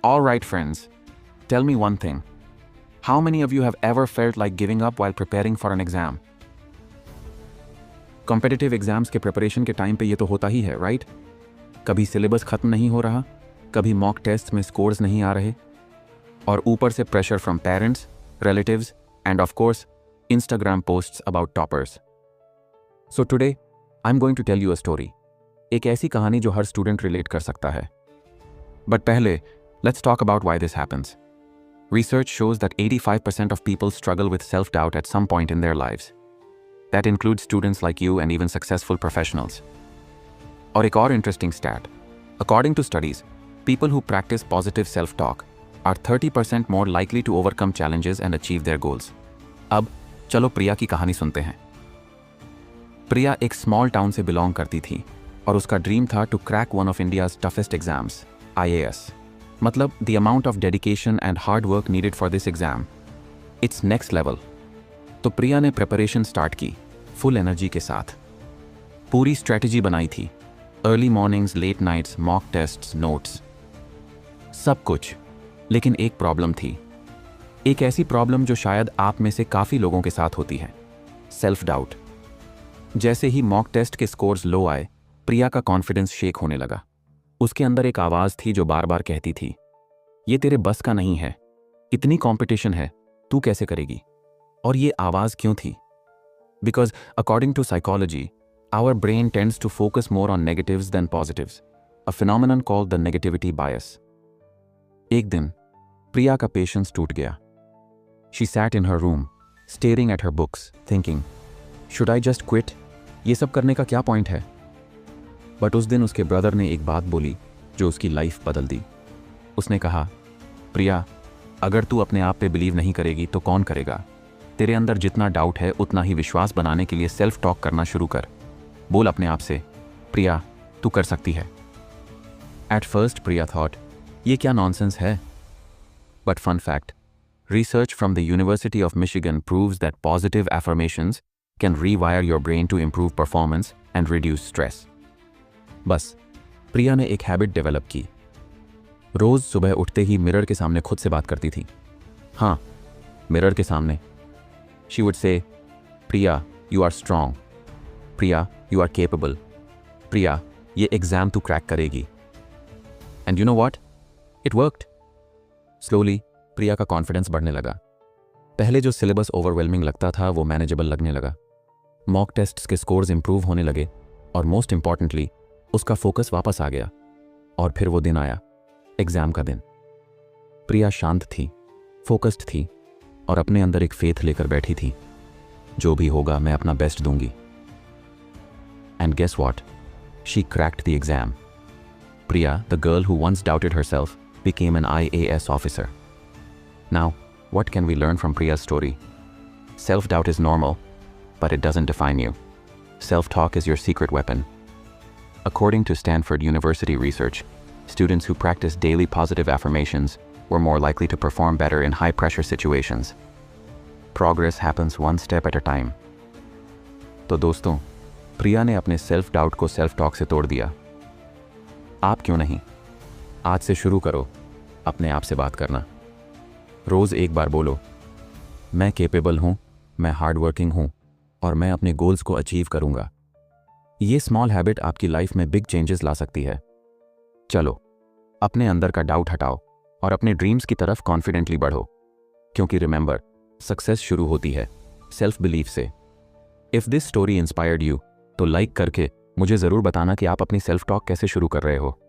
All right, friends, tell me one thing. How many of you have ever felt like giving up while preparing for an exam? Competitive exams के preparation के time पे ये तो होता ही है, right? कभी syllabus खत्म नहीं हो रहा, कभी मॉक टेस्ट में स्कोर्स नहीं आ रहे, और ऊपर से pressure from parents, relatives and of course Instagram posts about toppers. So today I am going to tell you a story, एक ऐसी कहानी जो हर स्टूडेंट रिलेट कर सकता है। बट पहले let's talk about why this happens. Research shows that 85% of people struggle with self-doubt at some point in their lives. That includes students like you and even successful professionals. और एक और interesting stat. According to studies, people who practice positive self-talk are 30% more likely to overcome challenges and achieve their goals. अब चलो प्रिया की कहानी सुनते हैं। प्रिया एक स्मॉल टाउन से बिलोंग करती थी और उसका ड्रीम था to crack one of India's toughest exams, IAS. मतलब the amount of dedication and hard work needed for this exam, it's next level. तो प्रिया ने प्रिपरेशन स्टार्ट की फुल एनर्जी के साथ। पूरी स्ट्रेटजी बनाई थी, early mornings, late nights, mock tests, notes, सब कुछ। लेकिन एक प्रॉब्लम थी, एक ऐसी प्रॉब्लम जो शायद आप में से काफ़ी लोगों के साथ होती है, सेल्फ डाउट। जैसे ही मॉक टेस्ट के स्कोर्स लो आए, प्रिया का कॉन्फिडेंस शेक होने लगा। उसके अंदर एक आवाज़ थी जो बार बार कहती थी, ये तेरे बस का नहीं है, इतनी कंपटीशन है, तू कैसे करेगी? और ये आवाज़ क्यों थी? Because according to psychology, our brain tends to focus more on negatives than positives, a phenomenon called the negativity bias. एक दिन प्रिया का पेशेंस टूट गया। She sat in her room, staring at her books, thinking, should I just quit? ये सब करने का क्या पॉइंट है? बट उस दिन उसके ब्रदर ने एक बात बोली जो उसकी लाइफ बदल दी। उसने कहा, प्रिया, अगर तू अपने आप पे बिलीव नहीं करेगी तो कौन करेगा? तेरे अंदर जितना डाउट है उतना ही विश्वास बनाने के लिए सेल्फ टॉक करना शुरू कर। बोल अपने आप से, प्रिया तू कर सकती है। एट फर्स्ट प्रिया थॉट, ये क्या नॉनसेंस है? But fun fact, research from the university of Michigan proves that positive affirmations can rewire your brain to improve performance and reduce stress. बस प्रिया ने एक हैबिट डेवलप की। रोज सुबह उठते ही मिरर के सामने खुद से बात करती थी। हाँ, मिरर के सामने। She would say, Priya you are strong, Priya you are capable, Priya ये एग्जाम तू क्रैक करेगी। And you know what, it worked. Slowly Priya का कॉन्फिडेंस बढ़ने लगा। पहले जो सिलेबस ओवरवेलमिंग लगता था वो मैनेजेबल लगने लगा। मॉक टेस्ट्स के स्कोर्स इंप्रूव होने लगे और मोस्ट इंपॉर्टेंटली उसका फोकस वापस आ गया। और फिर वो दिन आया, एग्जाम का दिन। प्रिया शांत थी, फोकस्ड थी और अपने अंदर एक फेथ लेकर बैठी थी, जो भी होगा मैं अपना बेस्ट दूंगी। And guess what, she cracked the exam. Priya, the girl who once doubted herself, became an IAS officer. Now, what can we learn from Priya's story? Self-doubt is normal, but it doesn't define you. Self-talk is your secret weapon. According to Stanford University research, students who practice daily positive affirmations were more likely to perform better in high-pressure situations. Progress happens one step at a time. तो दोस्तों, प्रिया ने अपने self doubt को self talk से तोड़ दिया। आप क्यों नहीं? आज से शुरू करो अपने आप से बात करना। रोज़ एक बार बोलो, मैं केपेबल हूँ, मैं हार्ड वर्किंग हूँ और मैं अपने गोल्स को अचीव करूँगा। ये स्मॉल हैबिट आपकी लाइफ में बिग चेंजेस ला सकती है। चलो, अपने अंदर का डाउट हटाओ और अपने ड्रीम्स की तरफ कॉन्फिडेंटली बढ़ो, क्योंकि रिमेंबर, सक्सेस शुरू होती है सेल्फ बिलीफ से। If this story inspired you, तो लाइक करके मुझे ज़रूर बताना कि आप अपनी सेल्फ टॉक कैसे शुरू कर रहे हो।